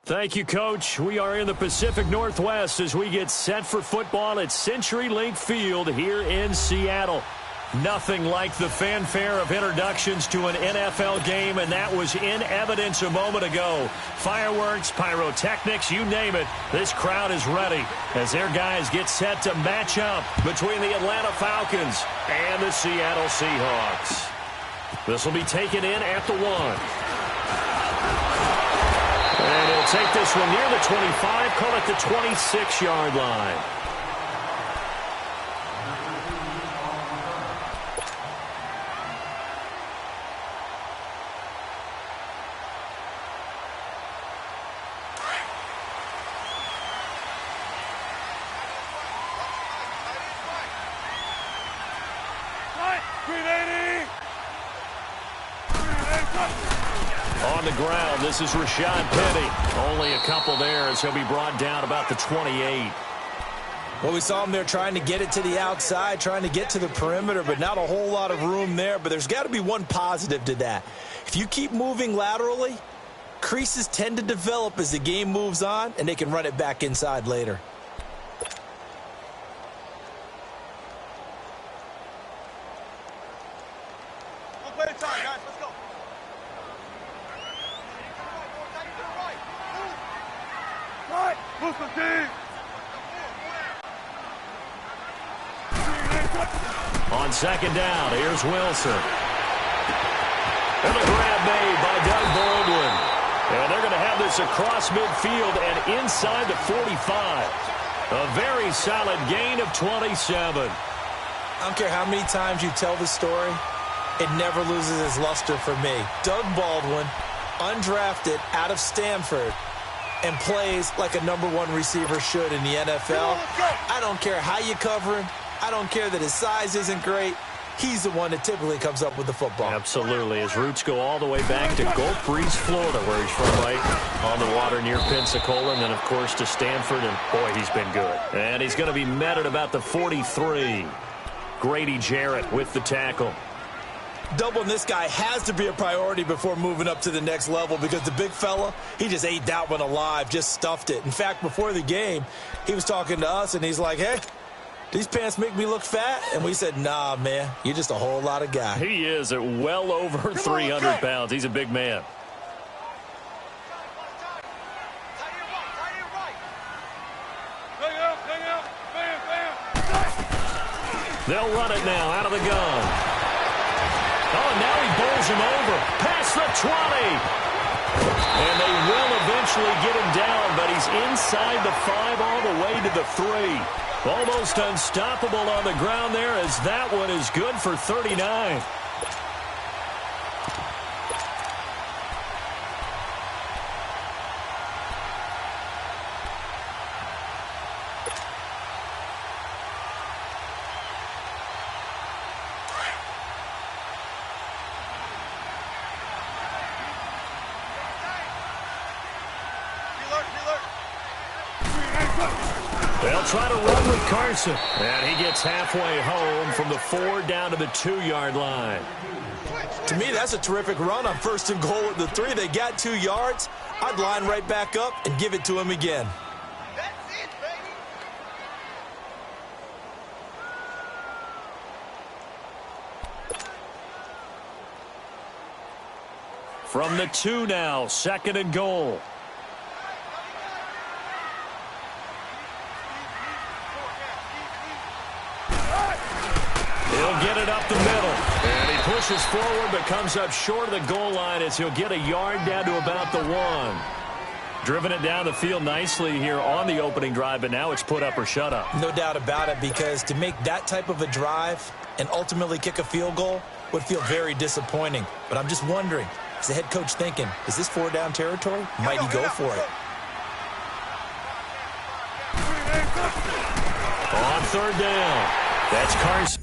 Thank you, Coach. We are in the Pacific Northwest as we get set for football at CenturyLink Field here in Seattle. Nothing like the fanfare of introductions to an NFL game, and that was in evidence a moment ago. Fireworks, pyrotechnics, you name it. This crowd is ready as their guys get set to match up between the Atlanta Falcons and the Seattle Seahawks. This will be taken in at the 1. And he'll take this one near the 25, call it the 26-yard line. On the ground, this is Rashad Penny. Only a couple there as he'll be brought down about the 28. Well, we saw him there trying to get it to the outside, trying to get to the perimeter, but not a whole lot of room there. But there's got to be one positive to that. If you keep moving laterally, creases tend to develop as the game moves on, and they can run it back inside later. On second down, here's Wilson. And a grab made by Doug Baldwin. And they're going to have this across midfield and inside the 45. A very solid gain of 27. I don't care how many times you tell the story, it never loses its luster for me. Doug Baldwin, undrafted out of Stanford, and plays like a #1 receiver should in the NFL. I don't care how you cover him. I don't care that his size isn't great. He's the one that typically comes up with the football. Absolutely. His roots go all the way back to Gulf Breeze, Florida, where he's from, right on the water near Pensacola, and then, of course, to Stanford, and, boy, he's been good. And he's going to be met at about the 43. Grady Jarrett with the tackle. Doubling this guy has to be a priority before moving up to the next level because the big fella, he just ate that one alive, just stuffed it. In fact, before the game, he was talking to us, and he's like, hey, these pants make me look fat? And we said, nah, man, you're just a whole lot of guy. He is at well over 300 pounds. He's a big man. They'll run it now out of the gun. Oh, and now he bowls him over. Past the 20. And they will eventually get him down, but he's inside the 5 all the way to the 3. Almost unstoppable on the ground there as that one is good for 39. They'll try to run with Carson. And he gets halfway home from the 4 down to the 2-yard line. To me, that's a terrific run on 1st and goal at the 3. They got 2 yards. I'd line right back up and give it to him again. That's it, baby. From the 2 now, 2nd and goal. He'll get it up the middle. And he pushes forward but comes up short of the goal line as he'll get a yard down to about the 1. Driven it down the field nicely here on the opening drive, but now it's put up or shut up. No doubt about it, because to make that type of a drive and ultimately kick a field goal would feel very disappointing. But I'm just wondering, is the head coach thinking, is this 4-down territory? Might he go for it? On 3rd down, that's Carson.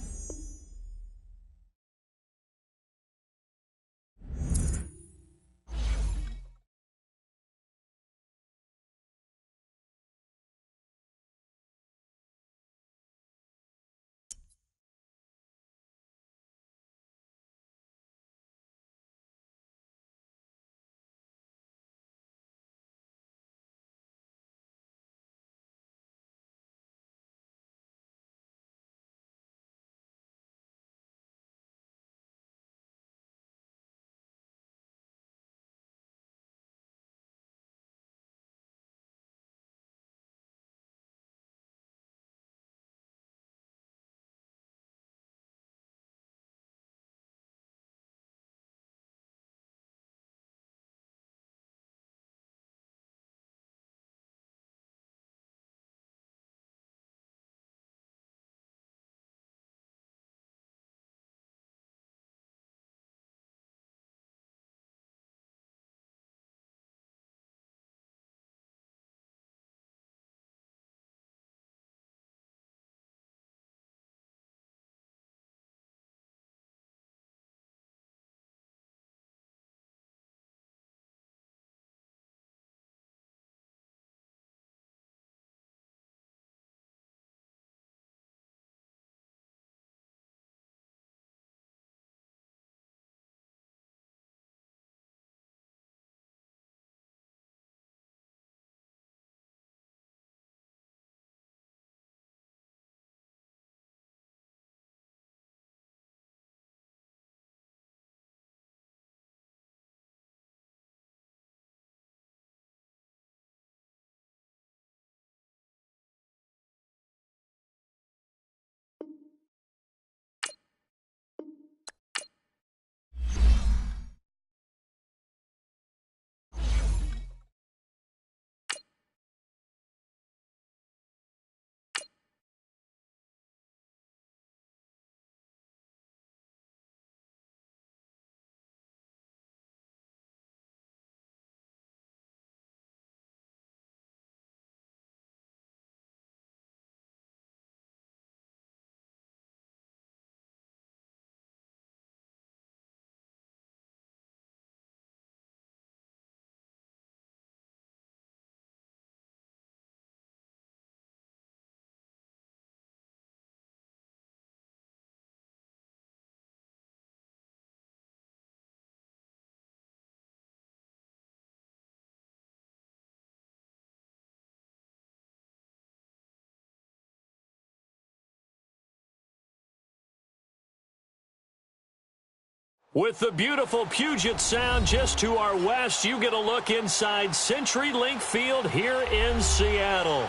With the beautiful Puget Sound just to our west, you get a look inside CenturyLink Field here in Seattle.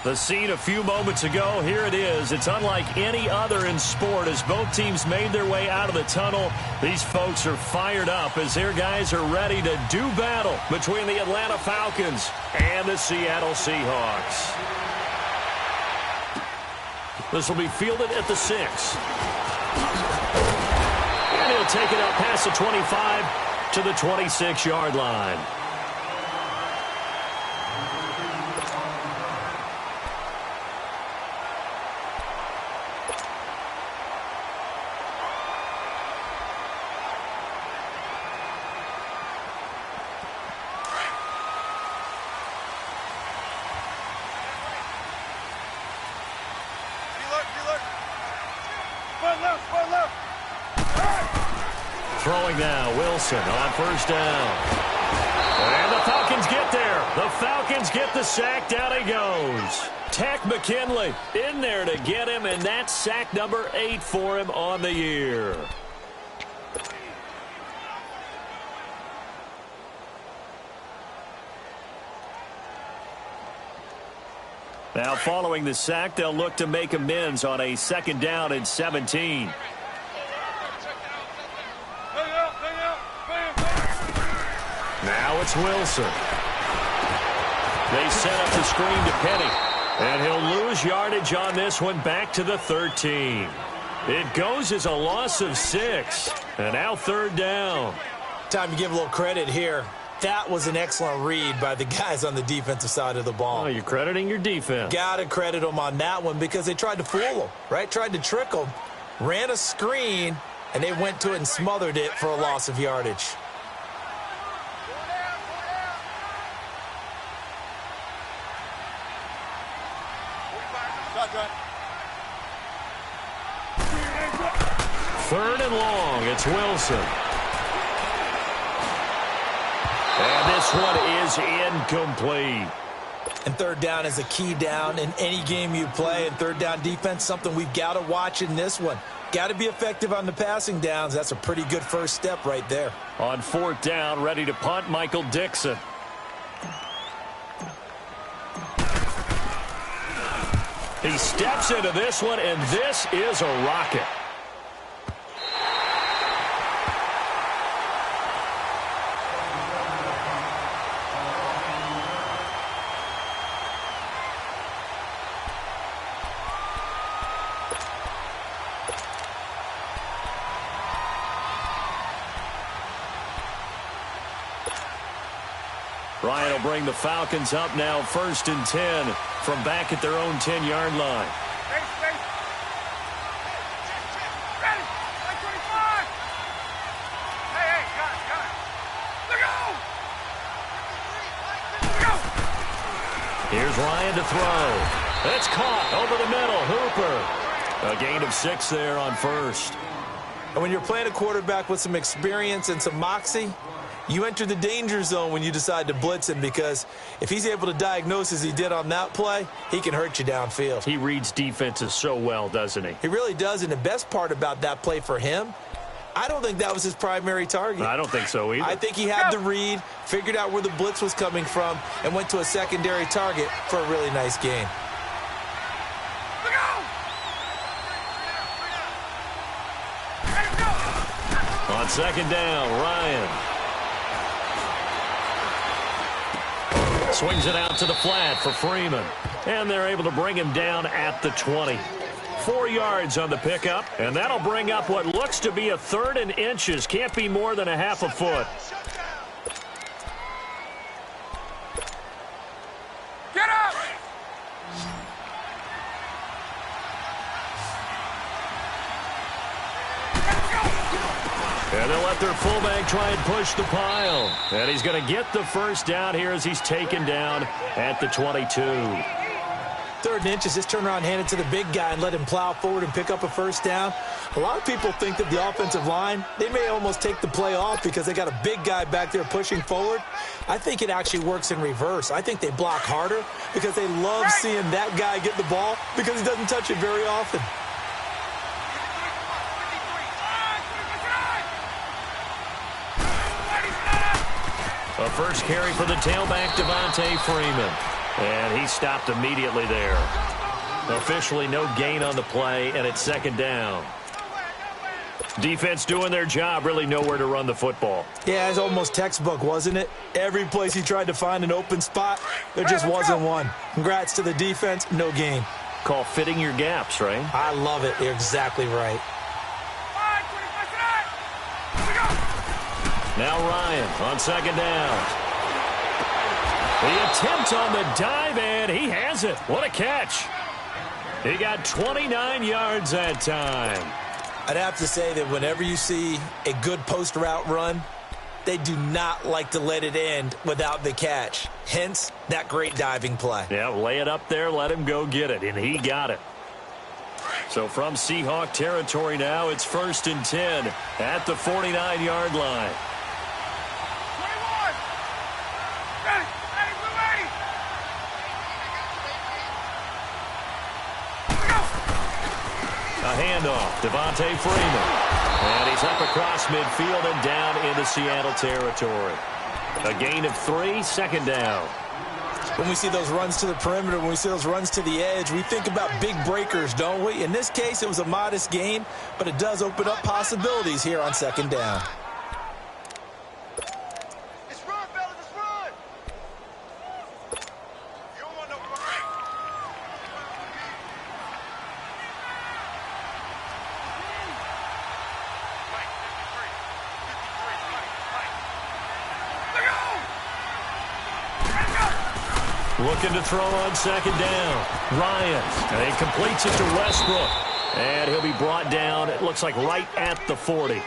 The scene a few moments ago, here it is. It's unlike any other in sport as both teams made their way out of the tunnel. These folks are fired up as their guys are ready to do battle between the Atlanta Falcons and the Seattle Seahawks. This will be fielded at the 6. And he'll take it up past the 25 to the 26-yard line. Throwing now, Wilson on first down. And the Falcons get there. The Falcons get the sack. Down he goes. Tack McKinley in there to get him, and that's sack number 8 for him on the year. Now following the sack, they'll look to make amends on a 2nd down and 17. Now it's Wilson. They set up the screen to Penny. And he'll lose yardage on this one back to the 13. It goes as a loss of 6. And now 3rd down. Time to give a little credit here. That was an excellent read by the guys on the defensive side of the ball. Oh, you're crediting your defense. Got to credit them on that one because they tried to fool them, right? Tried to trick them. Ran a screen, and they went to it and smothered it for a loss of yardage. Third and long, it's Wilson. And this one is incomplete. And 3rd down is a key down in any game you play. And 3rd down defense, something we've got to watch in this one. Got to be effective on the passing downs. That's a pretty good first step right there. On 4th down, ready to punt, Michael Dixon. He steps into this one, and this is a rocket. Ryan will bring the Falcons up now 1st and 10 from back at their own 10-yard line. Ready? 25! Hey, guys. Look out! Here's Ryan to throw. It's caught over the middle. Hooper. A gain of 6 there on 1st. And when you're playing a quarterback with some experience and some moxie, you enter the danger zone when you decide to blitz him because if he's able to diagnose as he did on that play, he can hurt you downfield. He reads defenses so well, doesn't he? He really does, and the best part about that play for him, I don't think that was his primary target. I don't think so either. I think he had the read, figured out where the blitz was coming from, and went to a secondary target for a really nice gain. On 2nd down, Ryan. Swings it out to the flat for Freeman. And they're able to bring him down at the 20. 4 yards on the pickup, and that'll bring up what looks to be a 3rd and inches. Can't be more than a half a foot. Get up! And they'll let their fullback try and push the pile. And he's going to get the 1st down here as he's taken down at the 22. 3rd and inches, just turn around, hand it to the big guy and let him plow forward and pick up a 1st down. A lot of people think that the offensive line, they may almost take the play off because they got a big guy back there pushing forward. I think it actually works in reverse. I think they block harder because they love seeing that guy get the ball because he doesn't touch it very often. A first carry for the tailback, Devontae Freeman. And he stopped immediately there. Officially no gain on the play, and it's second down. Defense doing their job, really nowhere to run the football. Yeah, it's almost textbook, wasn't it? Every place he tried to find an open spot, there just wasn't one. Congrats to the defense, no gain. Call fitting your gaps, right? I love it. You're exactly right. Now Ryan on second down. The attempt on the dive, and he has it. What a catch. He got 29 yards that time. I'd have to say that whenever you see a good post route run, they do not like to let it end without the catch. Hence, that great diving play. Yeah, lay it up there, let him go get it, and he got it. So from Seahawk territory now, it's 1st and 10 at the 49-yard line. 21. Ready, we're ready. A handoff, Devontae Freeman. And he's up across midfield and down into Seattle territory. A gain of 3, second down. When we see those runs to the perimeter, when we see those runs to the edge, we think about big breakers, don't we? In this case, it was a modest gain, but it does open up possibilities here on second down. Let's run, fellas, let's run. You don't want no break. Looking to throw on second down. Ryan, and he completes it to Westbrook. And he'll be brought down, it looks like right at the 40.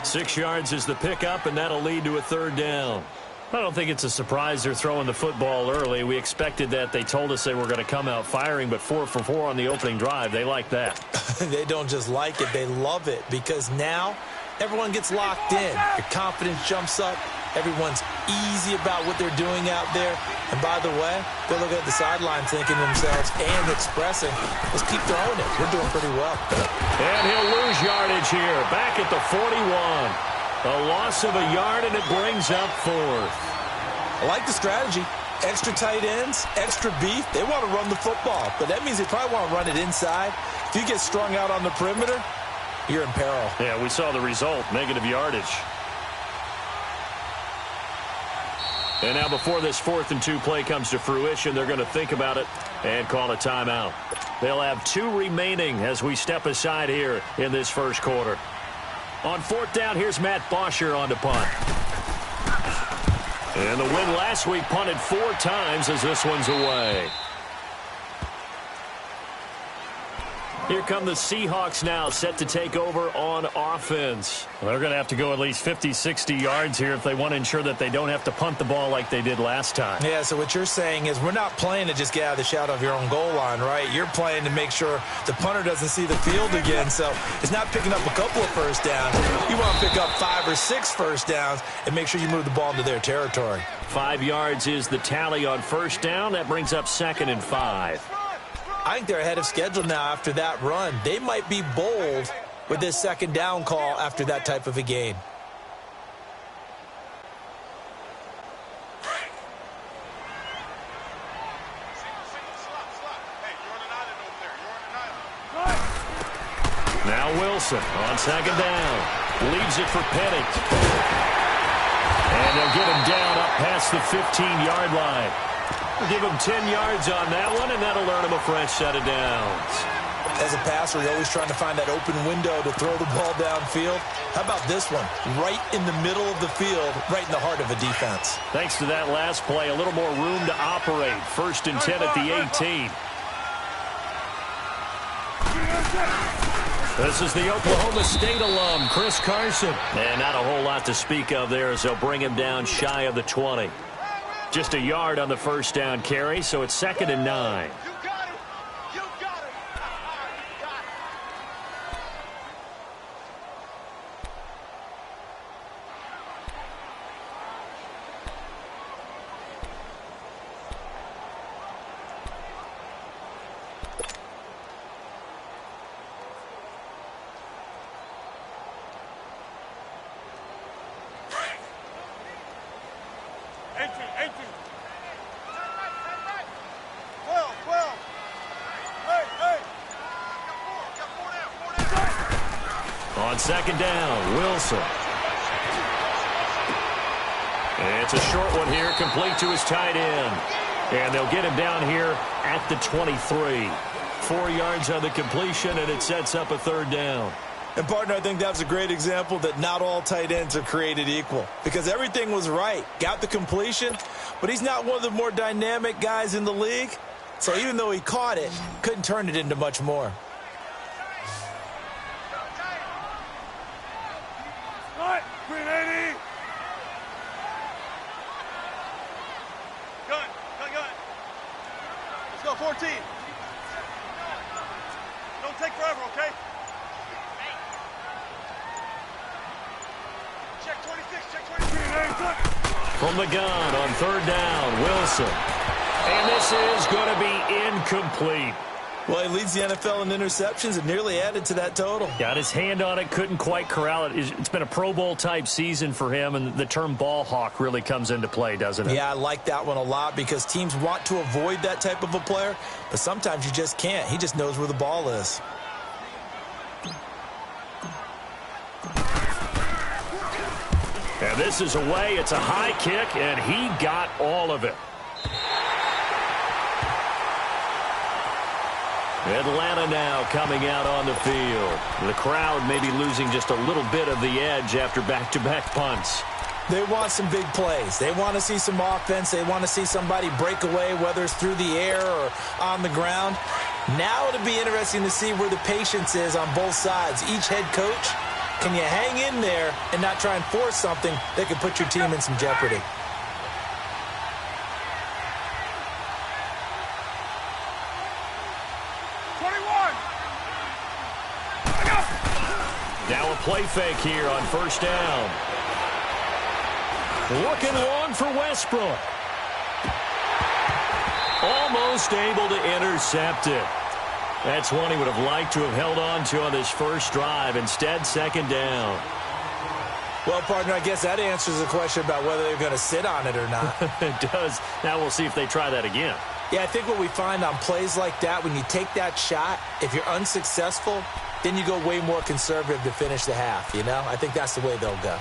6 yards is the pickup, and that'll lead to a third down. I don't think it's a surprise they're throwing the football early. We expected that. They told us they were going to come out firing, but 4 for 4 on the opening drive. They like that. They don't just like it, they love it, because now everyone gets locked in. Your confidence jumps up. Everyone's easy about what they're doing out there. And by the way, they're looking at the sideline thinking to themselves and expressing, let's keep throwing it. We're doing pretty well. And he'll lose yardage here. Back at the 41. A loss of a yard, and it brings up 4th. I like the strategy. Extra tight ends, extra beef. They want to run the football, but that means they probably want to run it inside. If you get strung out on the perimeter, you're in peril. Yeah, we saw the result, negative yardage. And now before this 4th and 2 play comes to fruition, they're going to think about it and call a timeout. They'll have 2 remaining as we step aside here in this first quarter. On 4th down, here's Matt Bosher on the punt. And the win last week punted 4 times as this one's away. Here come the Seahawks now, set to take over on offense. They're going to have to go at least 50, 60 yards here if they want to ensure that they don't have to punt the ball like they did last time. Yeah, so what you're saying is we're not playing to just get out of the shadow of your own goal line, right? You're playing to make sure the punter doesn't see the field again. So it's not picking up a couple of first downs. You want to pick up 5 or 6 first downs and make sure you move the ball into their territory. 5 yards is the tally on first down. That brings up 2nd and 5. I think they're ahead of schedule now after that run. They might be bold with this second down call after that type of a gain. Now Wilson on second down. Leaves it for Pennant. And they'll get him down up past the 15-yard line. Give him 10 yards on that one, and that'll earn him a fresh set of downs. As a passer, you're always trying to find that open window to throw the ball downfield. How about this one? Right in the middle of the field, right in the heart of a defense. Thanks to that last play, a little more room to operate. 1st and 10 at the 18. This is the Oklahoma State alum, Chris Carson. And not a whole lot to speak of there as they'll bring him down shy of the 20. Just a yard on the first down carry, so it's 2nd and 9. On second down, Wilson. And it's a short one here, complete to his tight end. And they'll get him down here at the 23. 4 yards on the completion, and it sets up a third down. And, partner, I think that was a great example that not all tight ends are created equal. Because everything was right. Got the completion, but he's not one of the more dynamic guys in the league. So even though he caught it, couldn't turn it into much more. All right, 380. Gun. Let's go, 14. Don't take forever, okay? Check 26, check 26. From the gun on third down, Wilson. And this is going to be incomplete. Well, he leads the NFL in interceptions and nearly added to that total. Got his hand on it, couldn't quite corral it. It's been a Pro Bowl-type season for him, and the term ball hawk really comes into play, doesn't it? Yeah, I like that one a lot because teams want to avoid that type of a player, but sometimes you just can't. He just knows where the ball is. And this is away. It's a high kick, and he got all of it. Atlanta now coming out on the field. The crowd maybe losing just a little bit of the edge after back-to-back punts. They want some big plays. They want to see some offense. They want to see somebody break away, whether it's through the air or on the ground. Now it'll be interesting to see where the patience is on both sides. Each head coach, can you hang in there and not try and force something that could put your team in some jeopardy? Now a play fake here on first down. Looking long for Westbrook. Almost able to intercept it. That's one he would have liked to have held on to on this first drive. Instead, second down. Well, partner, I guess that answers the question about whether they're going to sit on it or not. It does. Now we'll see if they try that again. Yeah, I think what we find on plays like that, when you take that shot, if you're unsuccessful, then you go way more conservative to finish the half, you know? I think that's the way they'll go.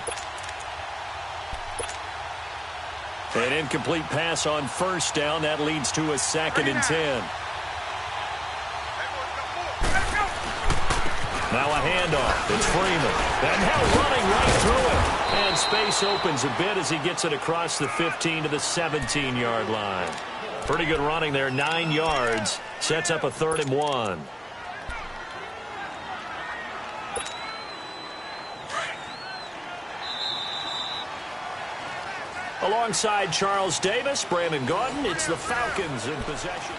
An incomplete pass on first down. That leads to a 2nd and 10. Now a handoff. It's Freeman. And now running right through it. And space opens a bit as he gets it across the 15 to the 17-yard line. Pretty good running there, 9 yards. Sets up a 3rd and 1. Alongside Charles Davis, Brandon Gaudin, it's the Falcons in possession.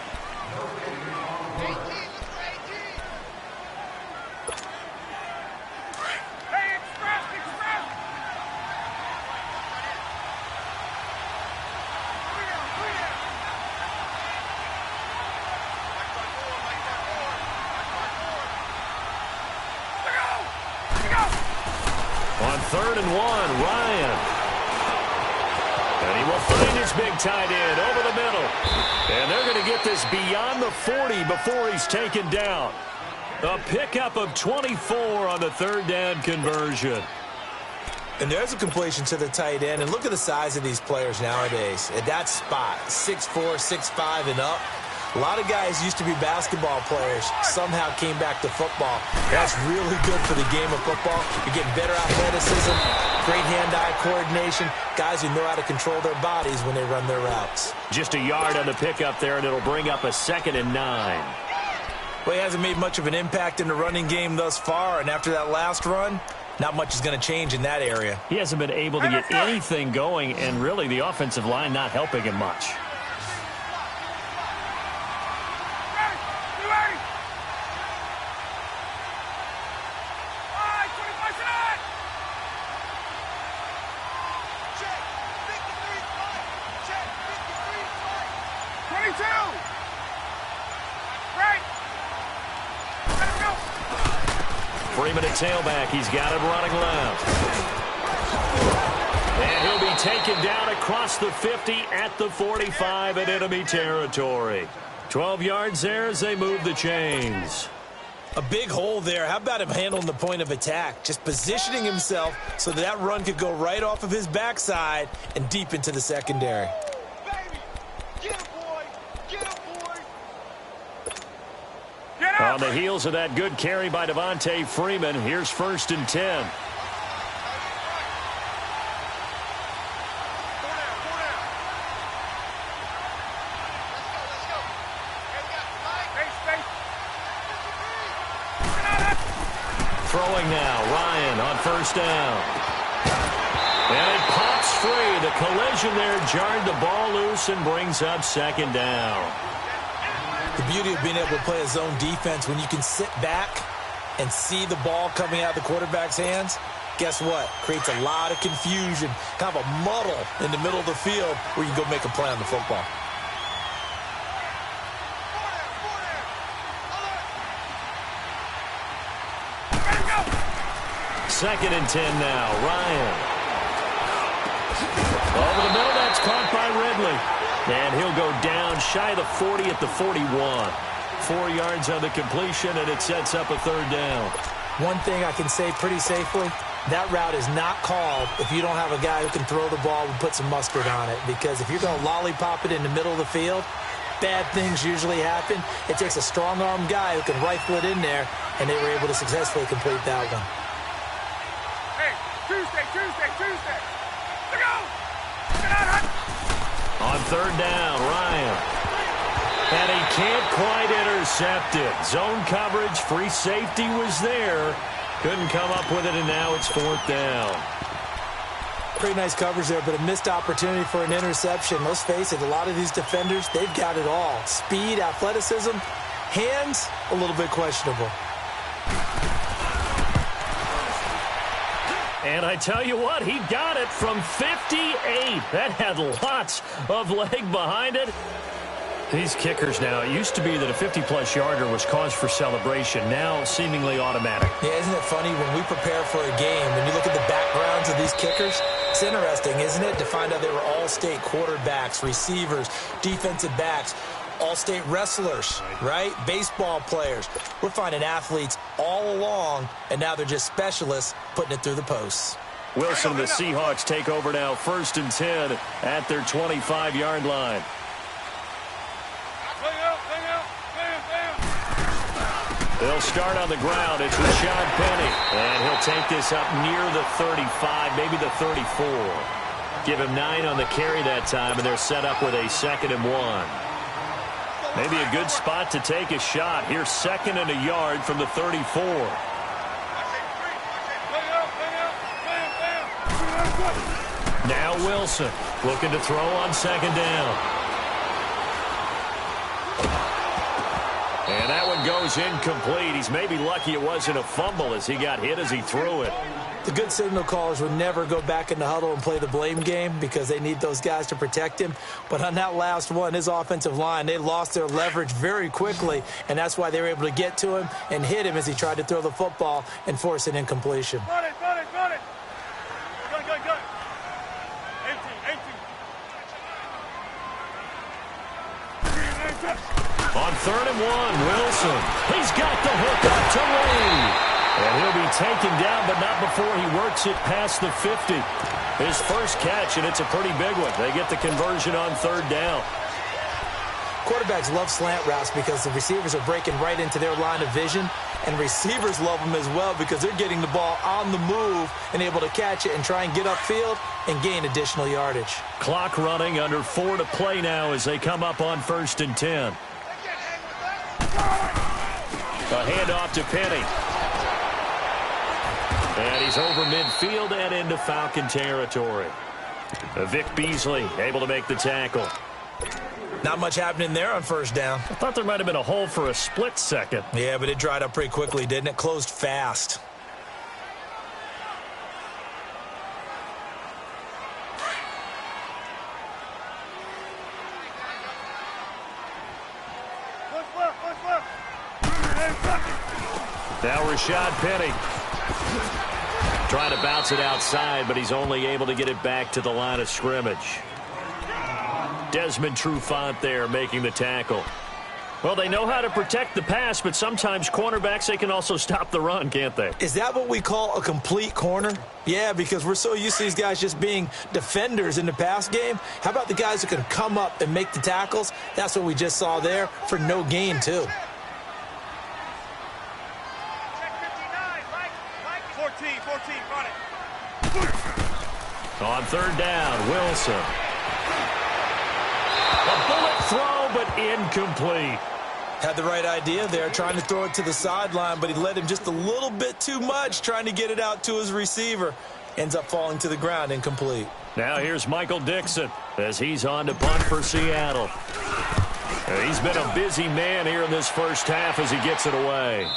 On 3rd and 1, Ryan. And he will find his big tight end over the middle. And they're going to get this beyond the 40 before he's taken down. A pickup of 24 on the 3rd down conversion. And there's a completion to the tight end. And look at the size of these players nowadays. At that spot, 6'4", 6'5", and up. A lot of guys used to be basketball players, somehow came back to football. That's really good for the game of football. You're getting better athleticism, great hand-eye coordination, guys who know how to control their bodies when they run their routes. Just a yard on the pickup there, and it'll bring up a 2nd and 9. Well, he hasn't made much of an impact in the running game thus far, and after that last run, not much is going to change in that area. He hasn't been able to get anything going, and really the offensive line not helping him much. Freeman at tailback. He's got it running left. And he'll be taken down across the 50 at the 45 in enemy territory. 12 yards there as they move the chains. A big hole there. How about him handling the point of attack? Just positioning himself so that run could go right off of his backside and deep into the secondary. Baby, get him, boy. Get him, boy. On the heels of that good carry by Devontae Freeman, here's 1st and 10. Throwing now, Ryan on 1st down. And it pops free. The collision there jarred the ball loose and brings up 2nd down. The beauty of being able to play a zone defense when you can sit back and see the ball coming out of the quarterback's hands, guess what? Creates a lot of confusion, kind of a muddle in the middle of the field where you can go make a play on the football. Second and 10 now. Ryan. Over the middle, that's caught by Ridley. And he'll go down shy of the 40 at the 41. 4 yards on the completion, and it sets up a 3rd down. One thing I can say pretty safely, that route is not called if you don't have a guy who can throw the ball and put some mustard on it. Because if you're going to lollipop it in the middle of the field, bad things usually happen. It takes a strong-arm guy who can rifle it in there, and they were able to successfully complete that one. Tuesday. Look out! Get out! On 3rd down, Ryan. And he can't quite intercept it. Zone coverage, free safety was there. Couldn't come up with it, and now it's 4th down. Pretty nice coverage there, but a missed opportunity for an interception. Let's face it, a lot of these defenders, they've got it all. Speed, athleticism, hands, a little bit questionable. And I tell you what, he got it from 58. That had lots of leg behind it. These kickers now, it used to be that a 50-plus yarder was cause for celebration. Now, seemingly automatic. Yeah, isn't it funny when we prepare for a game, when you look at the backgrounds of these kickers, it's interesting, isn't it, to find out they were all-state quarterbacks, receivers, defensive backs, all-state wrestlers, right? Baseball players. We're finding athletes all along, and now they're just specialists putting it through the posts. Wilson, the Seahawks take over now, 1st and 10 at their 25-yard line. They'll start on the ground. It's Rashad Penny, and he'll take this up near the 35, maybe the 34. Give him 9 on the carry that time, and they're set up with a 2nd and 1. Maybe a good spot to take a shot. Here's 2nd and a yard from the 34. Now Wilson looking to throw on 2nd down. And that one goes incomplete. He's maybe lucky it wasn't a fumble as he got hit as he threw it. The good signal callers would never go back in the huddle and play the blame game because they need those guys to protect him. But on that last one, his offensive line, they lost their leverage very quickly, and that's why they were able to get to him and hit him as he tried to throw the football and force an incompletion. Got it. Good. 18. On 3rd and 1, Wilson. He's got the hook up to Lee. And he'll be taken down, but not before he works it past the 50. His first catch, and it's a pretty big one. They get the conversion on 3rd down. Quarterbacks love slant routes because the receivers are breaking right into their line of vision, and receivers love them as well because they're getting the ball on the move and able to catch it and try and get upfield and gain additional yardage. Clock running, under 4 to play now as they come up on 1st and 10. A handoff to Penny. And he's over midfield and into Falcon territory. Vic Beasley able to make the tackle. Not much happening there on 1st down. I thought there might have been a hole for a split second. Yeah, but it dried up pretty quickly, didn't it? Closed fast. Now Rashad Penny trying to bounce it outside, but he's only able to get it back to the line of scrimmage. Desmond Trufant there making the tackle. Well, they know how to protect the pass, but sometimes cornerbacks, they can also stop the run, can't they? Is that what we call a complete corner? Yeah, because we're so used to these guys just being defenders in the pass game. How about the guys who can come up and make the tackles? That's what we just saw there for no gain, too. Check 14, run it. On third down, Wilson. A bullet throw, but incomplete. Had the right idea there, trying to throw it to the sideline, but he led him just a little bit too much, trying to get it out to his receiver. Ends up falling to the ground, incomplete. Now here's Michael Dixon as he's on to punt for Seattle. He's been a busy man here in this first half as he gets it away.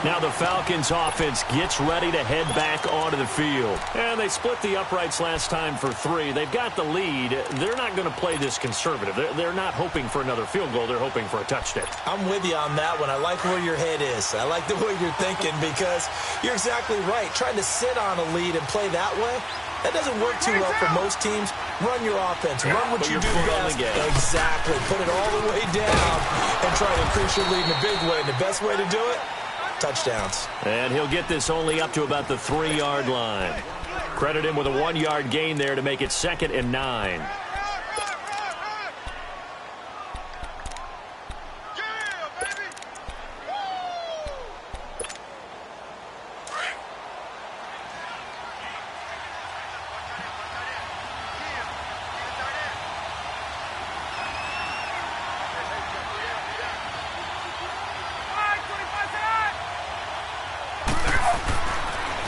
Now the Falcons offense gets ready to head back onto the field. And they split the uprights last time for 3. They've got the lead. They're not going to play this conservative. They're not hoping for another field goal. They're hoping for a touchdown. I'm with you on that one. I like where your head is. I like the way you're thinking because you're exactly right. Trying to sit on a lead and play that way, that doesn't work too well for most teams. Run your offense. Run what you do best. Exactly. Put it all the way down and try to increase your lead in a big way. And the best way to do it, touchdowns. And he'll get this only up to about the 3-yard line. Credit him with a 1-yard gain there to make it 2nd and 9.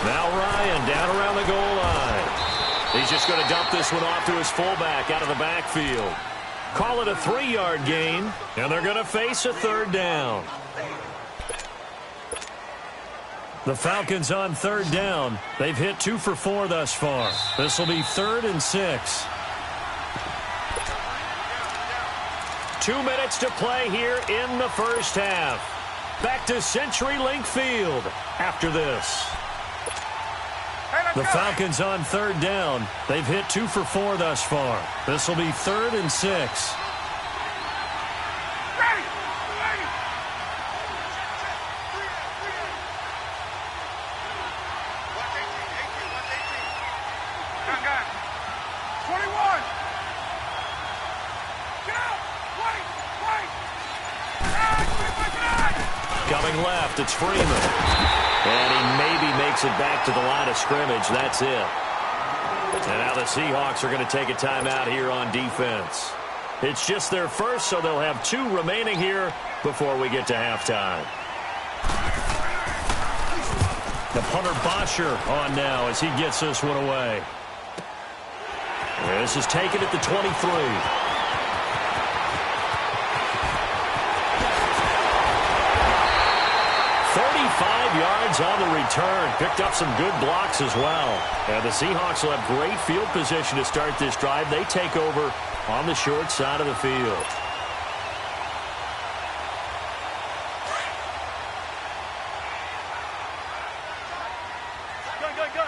Now Ryan down around the goal line. He's just going to dump this one off to his fullback out of the backfield. Call it a 3-yard gain, and they're going to face a 3rd down. The Falcons on 3rd down. They've hit 2 for 4 thus far. This will be 3rd and 6. 2 minutes to play here in the first half. Back to CenturyLink Field after this. The Falcons on 3rd down. They've hit 2 for 4 thus far. This will be 3rd and 6. Coming left, it's Freeman. And he maybe makes it back to the line of scrimmage. That's it. And now the Seahawks are going to take a timeout here on defense. It's just their first, so they'll have 2 remaining here before we get to halftime. The punter Bosher on now as he gets this one away. This is taken at the 23. 35 yards on the return. Picked up some good blocks as well. And the Seahawks will have great field position to start this drive. They take over on the short side of the field. Gun.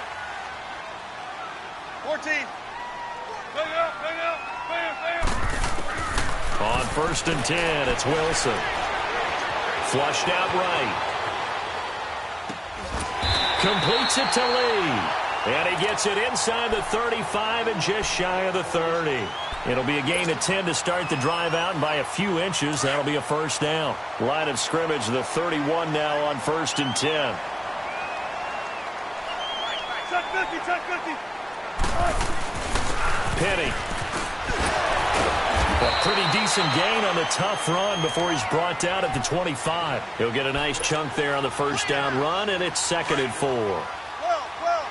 14. Bam. On 1st and 10, it's Wilson. Flushed out right. Completes it to Lee. And he gets it inside the 35 and just shy of the 30. It'll be a gain of 10 to start the drive out, and by a few inches, that'll be a 1st down. Line of scrimmage, the 31 now on 1st and 10. Check 50. Penny. A pretty decent gain on the tough run before he's brought down at the 25. He'll get a nice chunk there on the 1st down run, and it's 2nd and 4.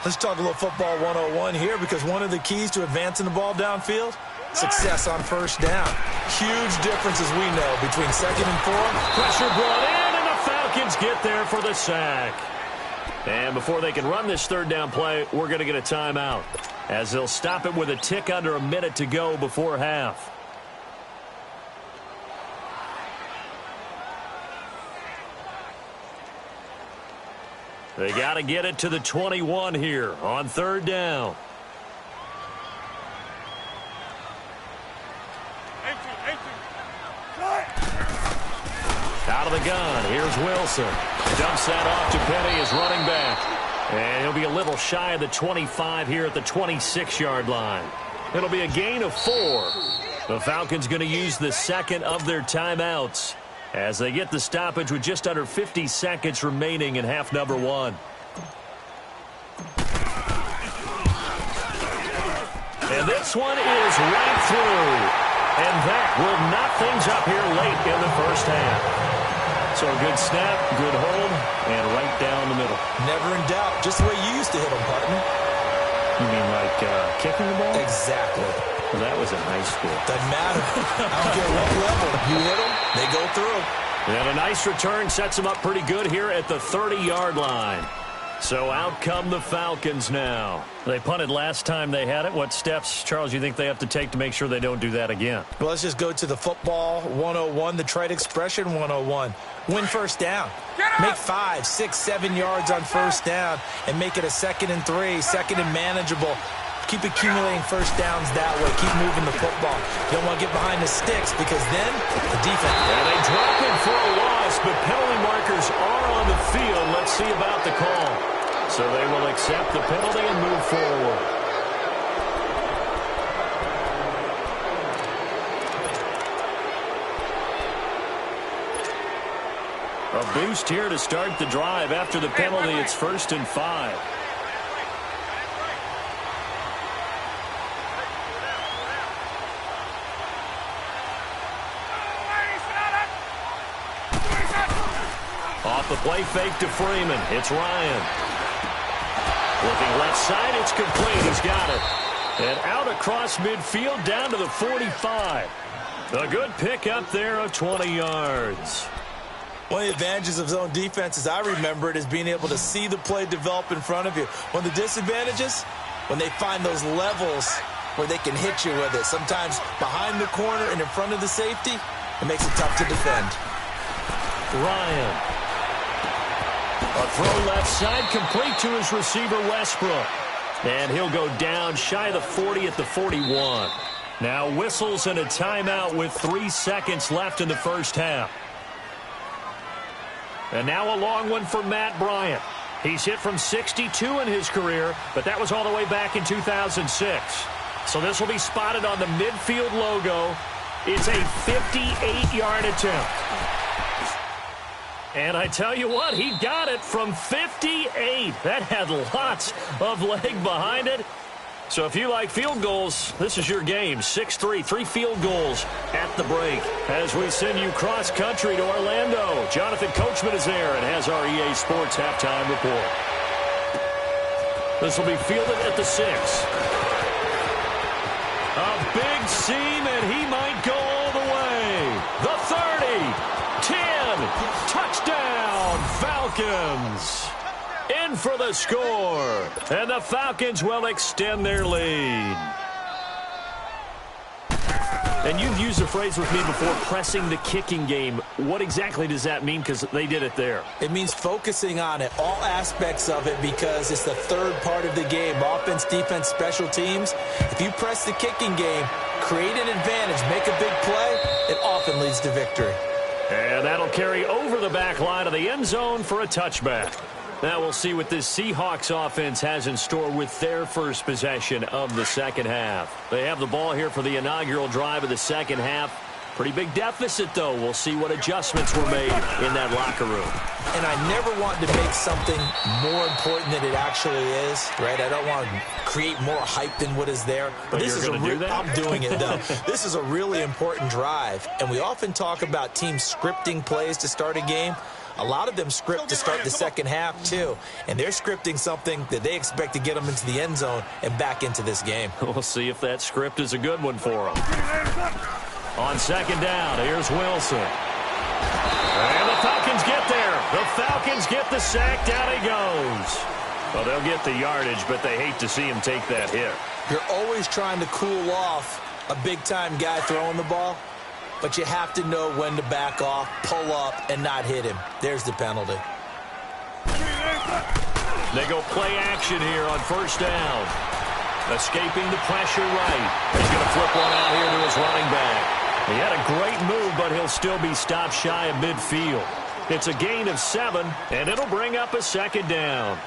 Let's talk a little football 101 here, because one of the keys to advancing the ball downfield, success on 1st down. Huge difference, as we know, between 2nd and 4. Pressure brought in, and the Falcons get there for the sack. And before they can run this 3rd down play, we're going to get a timeout, as they'll stop it with a tick under a minute to go before half. They got to get it to the 21 here on 3rd down. Out of the gun, here's Wilson. Dumps that off to Penny as running back. And he'll be a little shy of the 25 here at the 26-yard line. It'll be a gain of 4. The Falcons going to use the second of their timeouts as they get the stoppage with just under 50 seconds remaining in half number 1. And this one is right through. And that will knock things up here late in the first half. So a good snap, good hold, and right down the middle. Never in doubt. Just the way you used to hit them, partner. You mean like kicking the ball? Exactly. Well, that was in high school. Doesn't matter. I don't care what level. You hit them, they go through. And a nice return sets them up pretty good here at the 30-yard line. So out come the Falcons now. They punted last time they had it. What steps, Charles, you think they have to take to make sure they don't do that again? Well, let's just go to the football 101, the trite expression 101. Win first down. Make 5, 6, 7 yards on first down and make it a 2nd and 3, 2nd and manageable. Keep accumulating first downs that way. Keep moving the football. You don't want to get behind the sticks because then the defense. Yeah, they drop it for a loss, but penalty markers are on the field. Let's see about the call. So they will accept the penalty and move forward. A boost here to start the drive. After the penalty, it's 1st and 5. Off the play fake to Freeman. It's Ryan. Looking left side, it's complete. He's got it. And out across midfield down to the 45. A good pick up there of 20 yards. One of the advantages of zone defense, as I remember it, is being able to see the play develop in front of you. One of the disadvantages, when they find those levels where they can hit you with it. Sometimes behind the corner and in front of the safety, it makes it tough to defend. Ryan. A throw left side, complete to his receiver, Westbrook. And he'll go down shy of the 40 at the 41. Now whistles and a timeout with 3 seconds left in the first half. And now a long one for Matt Bryant. He's hit from 62 in his career, but that was all the way back in 2006. So this will be spotted on the midfield logo. It's a 58-yard attempt. And I tell you what, he got it from 58. That had lots of leg behind it. So if you like field goals, this is your game. 6-3, 3 field goals at the break. As we send you cross-country to Orlando, Jonathan Coachman is there and has our EA Sports halftime report. This will be fielded at the 6. A big seam, and he might go all the way. The 30, 10, touchdown, Falcons. In for the score, and the Falcons will extend their lead. And you've used the phrase with me before, pressing the kicking game. What exactly does that mean? Because they did it there. It means focusing on it, all aspects of it, because it's the third part of the game. Offense, defense, special teams. If you press the kicking game, create an advantage, make a big play, it often leads to victory. And that'll carry over the back line of the end zone for a touchback. Now we'll see what this Seahawks offense has in store with their first possession of the second half. They have the ball here for the inaugural drive of the second half. Pretty big deficit, though. We'll see what adjustments were made in that locker room. And I never want to make something more important than it actually is, right? I don't want to create more hype than what is there. But this is do that? I'm doing it, though. This is a really important drive. And we often talk about teams scripting plays to start a game. A lot of them script to start the second half, too. And they're scripting something that they expect to get them into the end zone and back into this game. We'll see if that script is a good one for them. On second down, here's Wilson. And the Falcons get there. The Falcons get the sack. Down he goes. Well, they'll get the yardage, but they hate to see him take that hit. You're always trying to cool off a big-time guy throwing the ball. But you have to know when to back off, pull up, and not hit him. There's the penalty. They go play action here on first down. Escaping the pressure right. He's going to flip one out here to his running back. He had a great move but he'll still be stopped shy of midfield. It's a gain of 7, and it'll bring up a second down.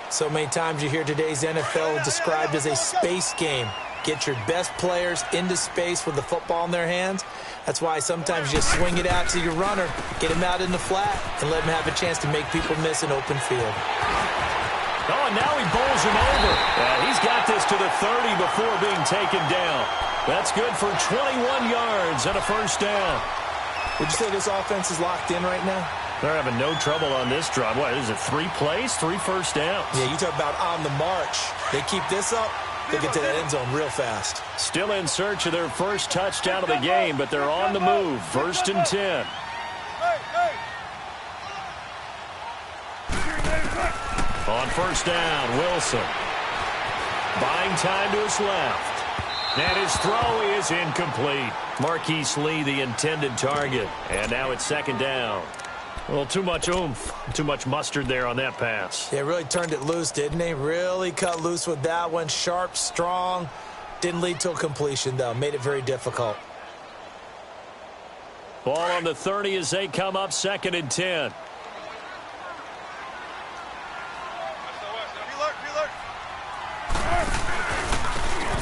So many times you hear today's NFL described as a space game. Get your best players into space with the football in their hands. That's why sometimes you just swing it out to your runner, get him out in the flat, and let him have a chance to make people miss an open field. Oh, and now he bowls him over. He's got this to the 30 before being taken down. That's good for 21 yards and a first down. Would you say this offense is locked in right now? They're having no trouble on this drive. What is it, 3 plays, 3 first downs? Yeah, you talk about on the march. They keep this up, they get to that end zone real fast. Still in search of their first touchdown of the game, but they're on the move. 1st and 10. On first down, Wilson. Buying time to his left. And his throw is incomplete. Marquise Lee, the intended target. And now it's 2nd down. Well, too much oomph, too much mustard there on that pass. They really turned it loose, didn't they? Really cut loose with that one. Sharp, strong. Didn't lead to a completion, though. Made it very difficult. Ball on the 30 as they come up 2nd and 10.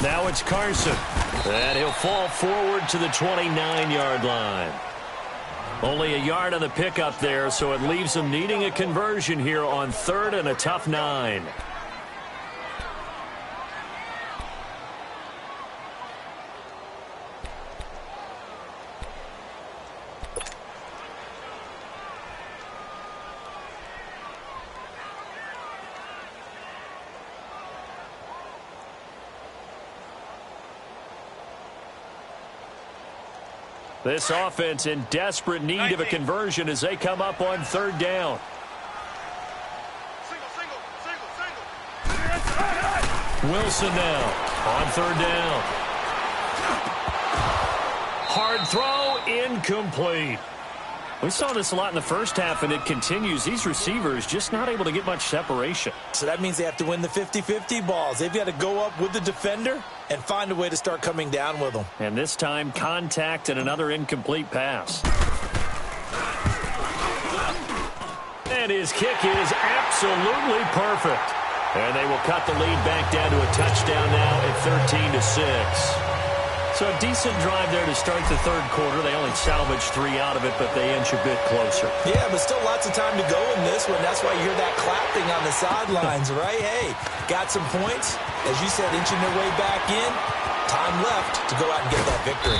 Now it's Carson. And he'll fall forward to the 29-yard line. Only a yard on the pickup there, so it leaves them needing a conversion here on 3rd and a tough 9. This offense in desperate need of a conversion as they come up on 3rd down. Wilson now on 3rd down. Hard throw, incomplete. We saw this a lot in the first half, and it continues. These receivers just not able to get much separation. So that means they have to win the 50-50 balls. They've got to go up with the defender and find a way to start coming down with them. And this time, contact and another incomplete pass. And his kick is absolutely perfect. And they will cut the lead back down to a touchdown now at 13-6. So a decent drive there to start the 3rd quarter. They only salvaged 3 out of it, but they inch a bit closer. Yeah, but still lots of time to go in this one. That's why you hear that clapping on the sidelines, right? Hey, got some points. As you said, inching their way back in. Time left to go out and get that victory.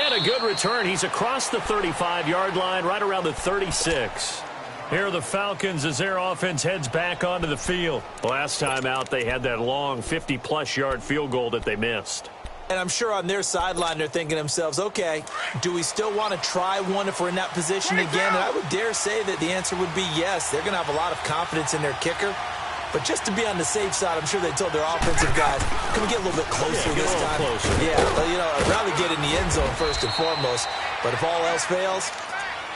And a good return. He's across the 35-yard line, right around the 36. Here are the Falcons as their offense heads back onto the field. Last time out, they had that long 50-plus yard field goal that they missed. And I'm sure on their sideline they're thinking to themselves, okay, do we still want to try one if we're in that position again? And I would dare say that the answer would be yes. They're going to have a lot of confidence in their kicker. But just to be on the safe side, I'm sure they told their offensive guys, can we get a little bit closer this time? Closer. Yeah, well, I'd rather get in the end zone first and foremost. But if all else fails,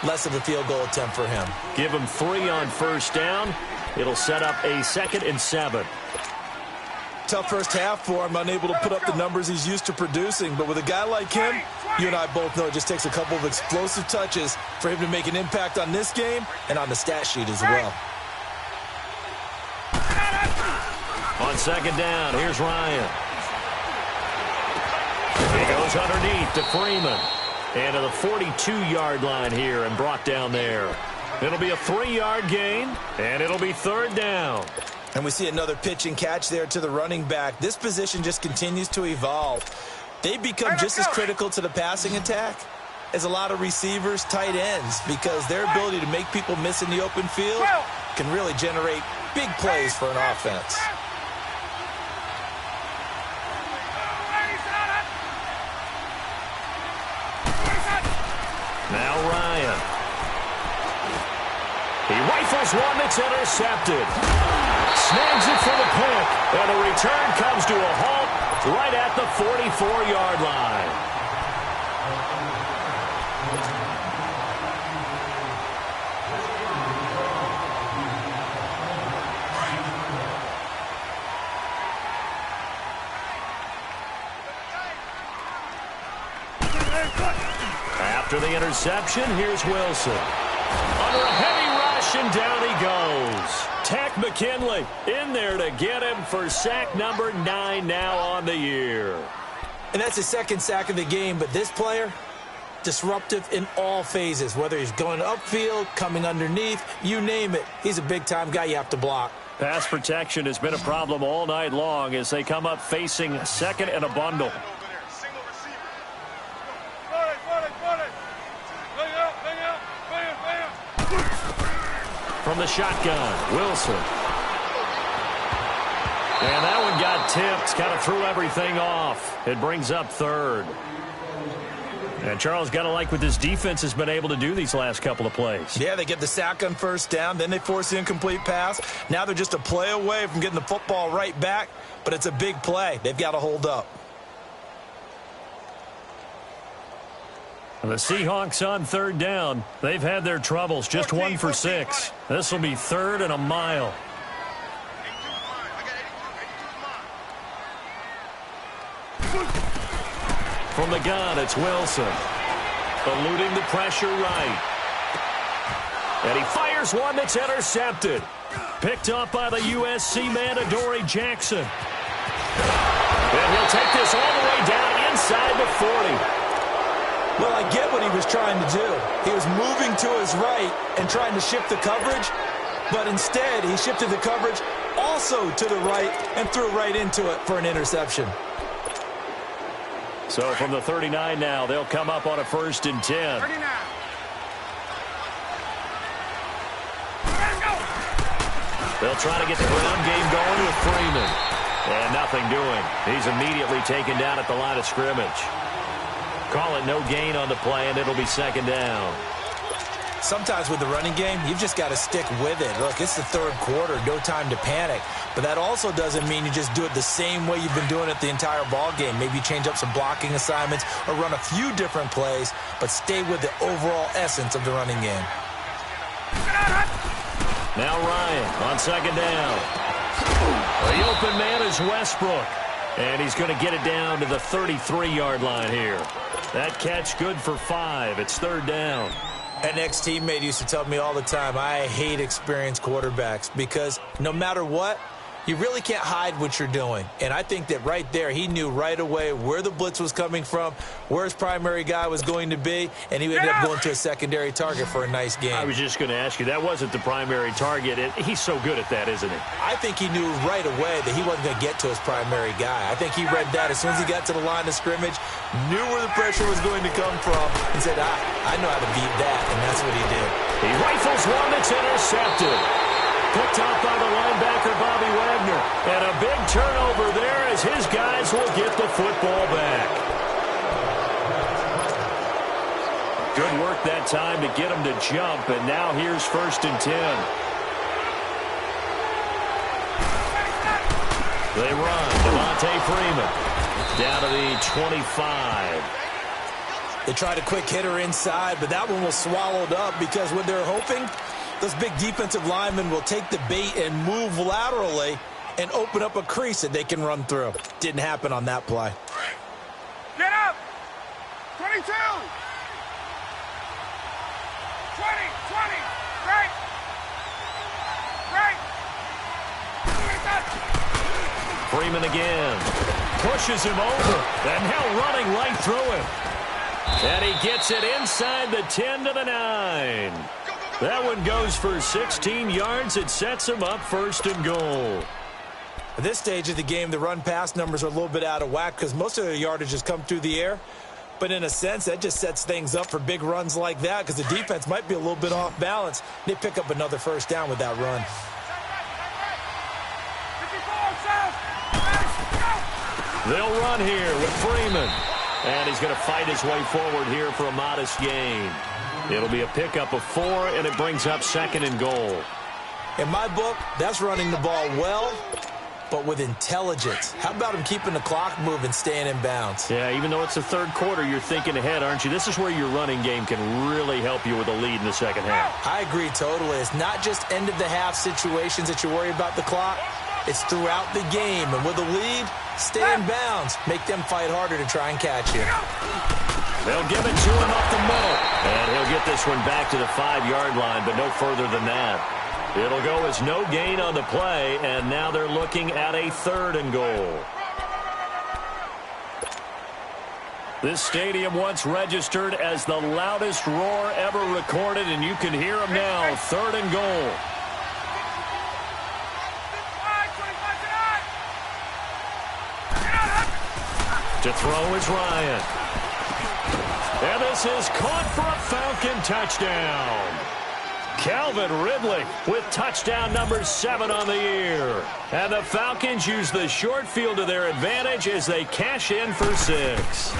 less of a field goal attempt for him. Give him 3 on first down. It'll set up a 2nd and 7. Tough first half for him, unable to put up the numbers he's used to producing. But with a guy like him, you and I both know it just takes a couple of explosive touches for him to make an impact on this game and on the stat sheet as well. On 2nd down, here's Ryan. He goes underneath to Freeman. And to the 42-yard line here and brought down there. It'll be a 3-yard gain, and it'll be 3rd down. And we see another pitch and catch there to the running back. This position just continues to evolve. They become just as critical to the passing attack as a lot of receivers, tight ends, because their ability to make people miss in the open field can really generate big plays for an offense. Now Ryan. He rifles one that's intercepted. Snags it for the pick. And the return comes to a halt right at the 44-yard line. After After the interception, here's Wilson. Under a heavy rush, and down he goes. Tech McKinley in there to get him for sack number 9 now on the year. And that's his second sack of the game, but this player, disruptive in all phases, whether he's going upfield, coming underneath, you name it. He's a big-time guy you have to block. Pass protection has been a problem all night long as they come up facing second and a bundle. From the shotgun, Wilson. And that one got tipped, kind of threw everything off. It brings up third. And Charles, got to like what this defense has been able to do these last couple of plays. Yeah, they get the sack on first down, then they force the incomplete pass. Now they're just a play away from getting the football right back, but it's a big play. They've got to hold up. And the Seahawks on third down. They've had their troubles, just 1 for 6. This will be third and a mile. From the gun, it's Wilson. Eluding the pressure right. And he fires one that's intercepted. Picked up by the USC man, Adoree Jackson. And he'll take this all the way down inside the 40. Well, I get what he was trying to do. He was moving to his right and trying to shift the coverage, but instead he shifted the coverage also to the right and threw right into it for an interception. So from the 39 now, they'll come up on a 1st and 10. 39. They'll try to get the ground game going with Freeman. And nothing doing. He's immediately taken down at the line of scrimmage. Call it no gain on the play, and it'll be 2nd down. Sometimes with the running game, you've just got to stick with it. Look, it's the 3rd quarter, no time to panic. But that also doesn't mean you just do it the same way you've been doing it the entire ball game. Maybe change up some blocking assignments or run a few different plays, but stay with the overall essence of the running game. Now Ryan on 2nd down. The open man is Westbrook. And he's going to get it down to the 33-yard line here. That catch good for 5. It's 3rd down. An ex-teammate used to tell me all the time, I hate experienced quarterbacks because no matter what, you really can't hide what you're doing. And I think that right there, he knew right away where the blitz was coming from, where his primary guy was going to be, and he would end up going to a secondary target for a nice game. I was just going to ask you, that wasn't the primary target. He's so good at that, isn't he? I think he knew right away that he wasn't going to get to his primary guy. I think he read that as soon as he got to the line of scrimmage, knew where the pressure was going to come from, and said, I know how to beat that, and that's what he did. He rifles one that's intercepted. Picked up by the linebacker, Bobby Wagner. And a big turnover there as his guys will get the football back. Good work that time to get him to jump, and now here's 1st and 10. They run. Devontae Freeman down to the 25. They tried a quick hitter inside, but that one was swallowed up because what they're hoping, those big defensive linemen will take the bait and move laterally and open up a crease that they can run through. Didn't happen on that play. Get up! 22! 20, 20, right! Right! Freeman again. Pushes him over. And now running right through him. And he gets it inside the 10 to the 9. That one goes for 16 yards. It sets him up 1st and goal. At this stage of the game, the run-pass numbers are a little bit out of whack because most of their yardage has come through the air. But in a sense, that just sets things up for big runs like that because the defense might be a little bit off balance. They pick up another 1st down with that run. They'll run here with Freeman. And he's going to fight his way forward here for a modest gain. It'll be a pickup of 4, and it brings up 2nd and goal. In my book, that's running the ball well, but with intelligence. How about him keeping the clock moving, staying in bounds? Yeah, even though it's the 3rd quarter, you're thinking ahead, aren't you? This is where your running game can really help you with a lead in the 2nd half. I agree totally. It's not just end-of-the-half situations that you worry about the clock. It's throughout the game, and with a lead, stay in bounds. Make them fight harder to try and catch you. They'll give it to him up the middle. And he'll get this one back to the 5-yard line, but no further than that. It'll go as no gain on the play, and now they're looking at a 3rd and goal. This stadium once registered as the loudest roar ever recorded, and you can hear them now. 3rd and goal. To throw is Ryan. And this is caught for a Falcon touchdown. Calvin Ridley with touchdown number 7 on the year. And the Falcons use the short field to their advantage as they cash in for 6.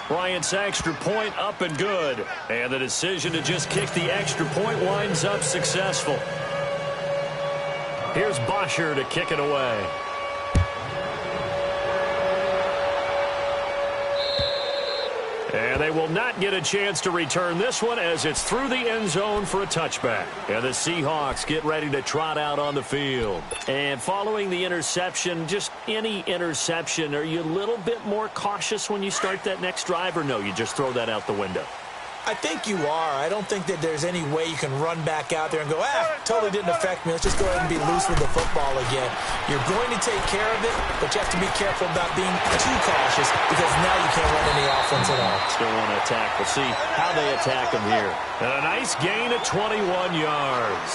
Bryant's extra point up and good. And the decision to just kick the extra point winds up successful. Here's Bosher to kick it away. And they will not get a chance to return this one as it's through the end zone for a touchback. And the Seahawks get ready to trot out on the field. And following the interception, just any interception, are you a little bit more cautious when you start that next drive, or no, you just throw that out the window? I think you are. I don't think that there's any way you can run back out there and go, totally didn't affect me. Let's just go ahead and be loose with the football again. You're going to take care of it, but you have to be careful about being too cautious because now you can't run any offense at all. Still want to attack. We'll see how they attack them here. And a nice gain of 21 yards.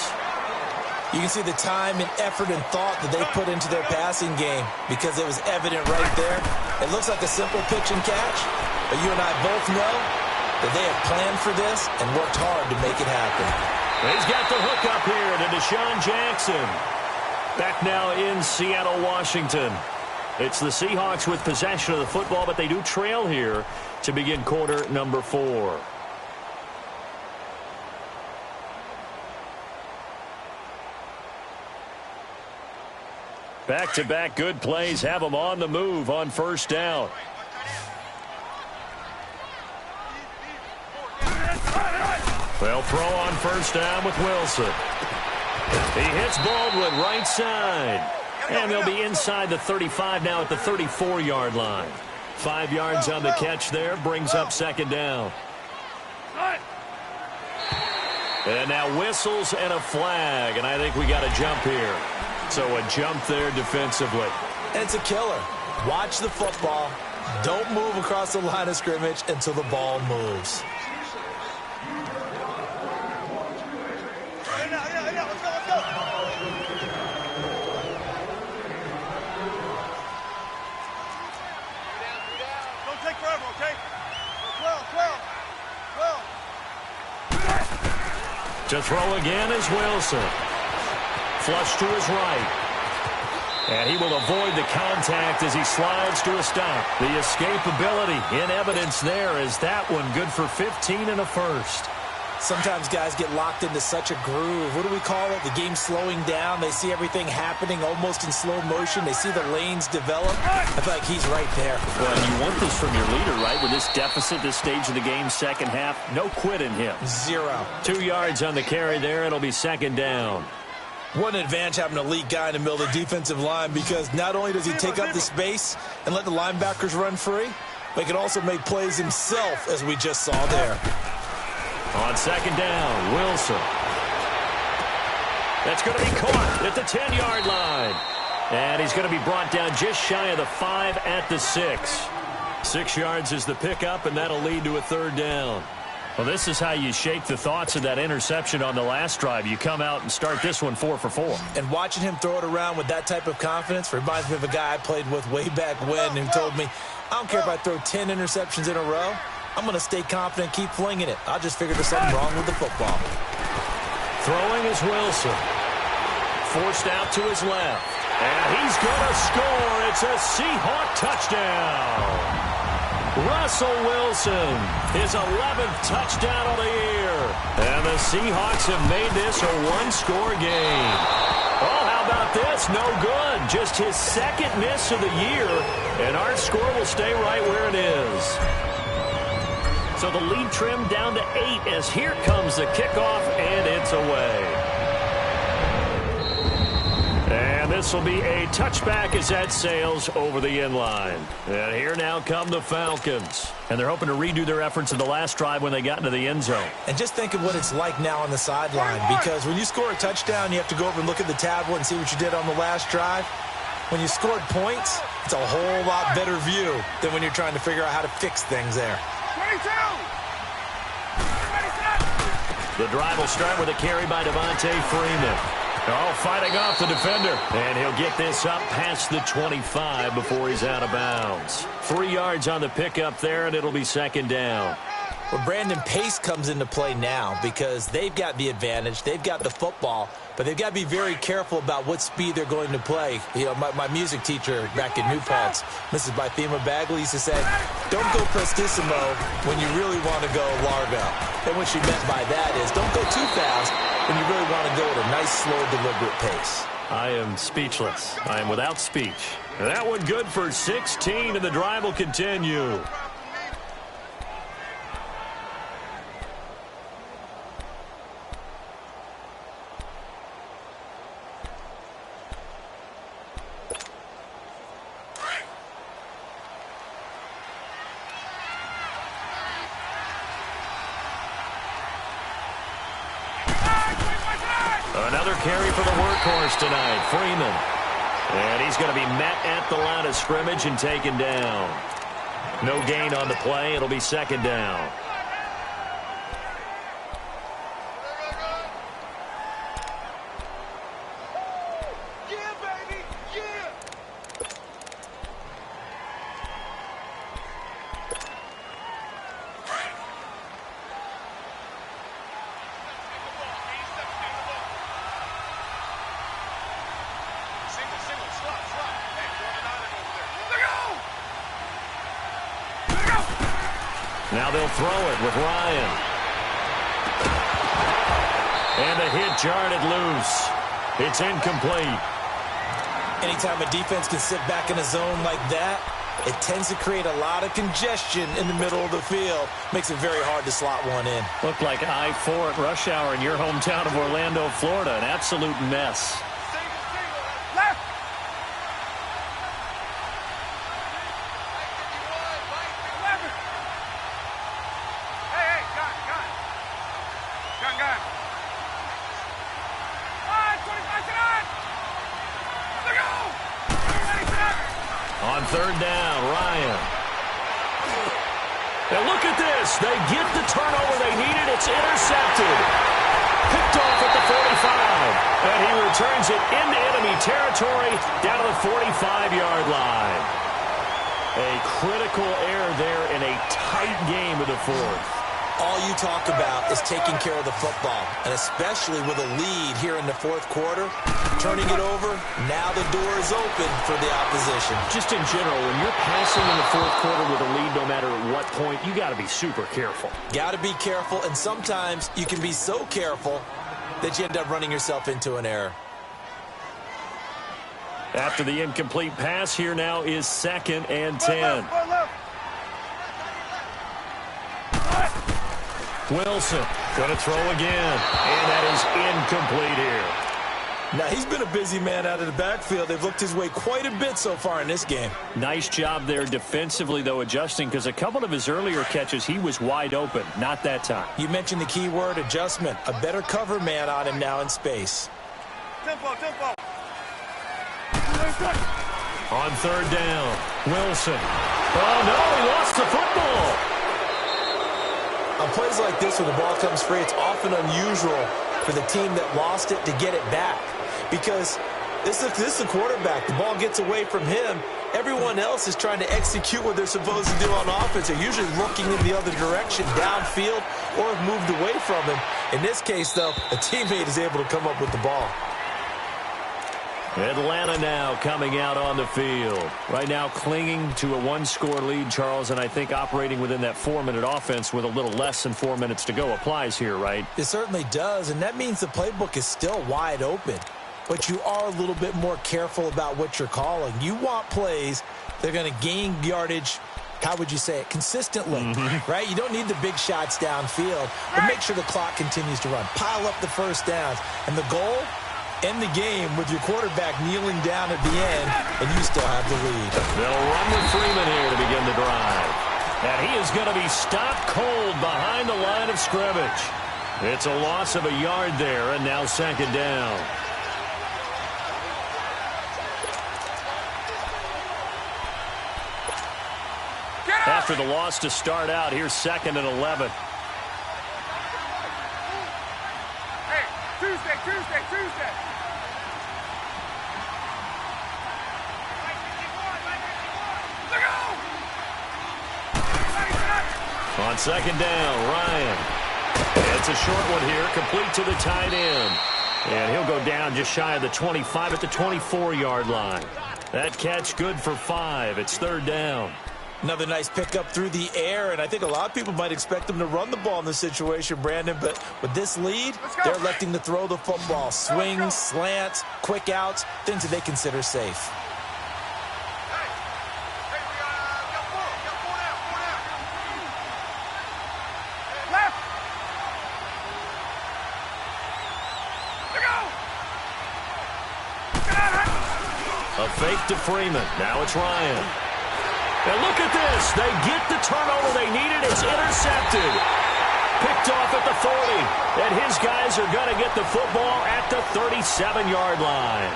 You can see the time and effort and thought that they put into their passing game because it was evident right there. It looks like a simple pitch and catch, but you and I both know that they have planned for this and worked hard to make it happen. He's got the hook up here to Deshaun Jackson. Back now in Seattle, Washington. It's the Seahawks with possession of the football, but they do trail here to begin quarter number 4. Back-to-back good plays have them on the move on first down. They'll throw on first down with Wilson. He hits Baldwin right side. And they'll be inside the 35 now at the 34-yard line. 5 yards on the catch there, brings up second down. And now whistles and a flag, and I think we got a jump here. So a jump there defensively. And it's a killer. Watch the football. Don't move across the line of scrimmage until the ball moves. To throw again is Wilson. Flush to his right. And he will avoid the contact as he slides to a stop. The escapability in evidence there is that one good for 15 and a first. Sometimes guys get locked into such a groove. What do we call it? The game slowing down. They see everything happening almost in slow motion. They see the lanes develop. I feel like he's right there. Well, you want this from your leader, right? With this deficit, this stage of the game, second half, no quit in him. 0. 2 yards on the carry there. It'll be second down. What an advantage having an elite guy in the middle of the defensive line, because not only does he take up the space and let the linebackers run free, but he can also make plays himself, as we just saw there. On second down, Wilson. That's going to be caught at the 10-yard line. And he's going to be brought down just shy of the 5 at the 6. 6 yards is the pickup, and that'll lead to a third down. Well, this is how you shake the thoughts of that interception on the last drive. You come out and start this one 4 for 4. And watching him throw it around with that type of confidence reminds me of a guy I played with way back when who told me, I don't care if I throw 10 interceptions in a row. I'm going to stay confident, keep flinging it. I just figured there's something wrong with the football. Throwing is Wilson. Forced out to his left. And he's going to score. It's a Seahawk touchdown. Russell Wilson, his 11th touchdown of the year. And the Seahawks have made this a one-score game. Oh, how about this? No good. Just his second miss of the year. And our score will stay right where it is. So the lead trimmed down to 8 as here comes the kickoff, and it's away. This will be a touchback as that sails over the end line. And here now come the Falcons. And they're hoping to redo their efforts in the last drive when they got into the end zone. And just think of what it's like now on the sideline, because when you score a touchdown, you have to go over and look at the tablet and see what you did on the last drive. When you scored points, it's a whole lot better view than when you're trying to figure out how to fix things there. 22! The drive will start with a carry by Devontae Freeman. They're all fighting off the defender. And he'll get this up past the 25 before he's out of bounds. 3 yards on the pickup there, and it'll be second down. Well, Brandon, pace comes into play now because they've got the advantage. They've got the football, but they've got to be very careful about what speed they're going to play. You know, my music teacher back in New Paltz, Mrs. Bythema Bagley, used to say, don't go prestissimo when you really want to go largo. And what she meant by that is don't go too fast when you really want to go at a nice, slow, deliberate pace. I am speechless. I am without speech. And that one good for 16, and the drive will continue. Another carry for the workhorse tonight, Freeman. And he's going to be met at the line of scrimmage and taken down. No gain on the play. It'll be second down. Yeah, baby! Yeah! Single, slot. Hey, look out! Look out! Now they'll throw it with Ryan. And the hit jarred loose. It's incomplete. Anytime a defense can sit back in a zone like that, it tends to create a lot of congestion in the middle of the field. Makes it very hard to slot one in. Looked like I-4 at rush hour in your hometown of Orlando, Florida. An absolute mess. Left! Hey, gun. Gun. 25 tonight! Look out! On third down, Ryan. Now look at this. They get the turnover they needed. It's intercepted. Picked off at the 45. And he returns it into enemy territory down to the 45-yard line. A critical error there in a tight game of the fourth. All you talk about is taking care of the football, and especially with a lead here in the fourth quarter, turning it over, now the door is open for the opposition. Just in general, when you're passing in the fourth quarter with a lead, no matter at what point, you got to be super careful. Got to be careful, and sometimes you can be so careful that you end up running yourself into an error. After the incomplete pass, here now is 2nd and 10. Wilson going to throw again, and that is incomplete here. Now, he's been a busy man out of the backfield. They've looked his way quite a bit so far in this game. Nice job there defensively, though, adjusting, because a couple of his earlier catches, he was wide open. Not that time. You mentioned the key word, adjustment. A better cover man on him now in space. Tempo. On third down, Wilson. Oh, no, he lost the football. On plays like this, when the ball comes free, it's often unusual for the team that lost it to get it back. Because this is the quarterback. The ball gets away from him. Everyone else is trying to execute what they're supposed to do on offense. They're usually looking in the other direction, downfield, or have moved away from him. In this case, though, a teammate is able to come up with the ball. Atlanta now coming out on the field. Right now clinging to a one-score lead, Charles, and I think operating within that 4-minute offense with a little less than 4 minutes to go applies here, right? It certainly does, and that means the playbook is still wide open. But you are a little bit more careful about what you're calling. You want plays that are going to gain yardage, how would you say it, consistently, right? You don't need the big shots downfield, but make sure the clock continues to run. Pile up the first downs. And the goal end the game with your quarterback kneeling down at the end, and you still have the lead. They'll run with Freeman here to begin the drive. And he is going to be stopped cold behind the line of scrimmage. It's a loss of a yard there, and now second down. After the loss to start out, here's 2nd and 11. Hey, Tuesday. On second down, Ryan. It's a short one here, complete to the tight end. And he'll go down just shy of the 25 at the 24-yard line. That catch good for 5. It's 3rd down. Another nice pickup through the air, and I think a lot of people might expect them to run the ball in this situation, Brandon, but with this lead, they're electing to throw the football. Swings, slants, quick outs, things that they consider safe. A fake to Freeman. Now it's Ryan. And look at this. They get the turnover they needed. It's intercepted. Picked off at the 40. And his guys are going to get the football at the 37-yard line.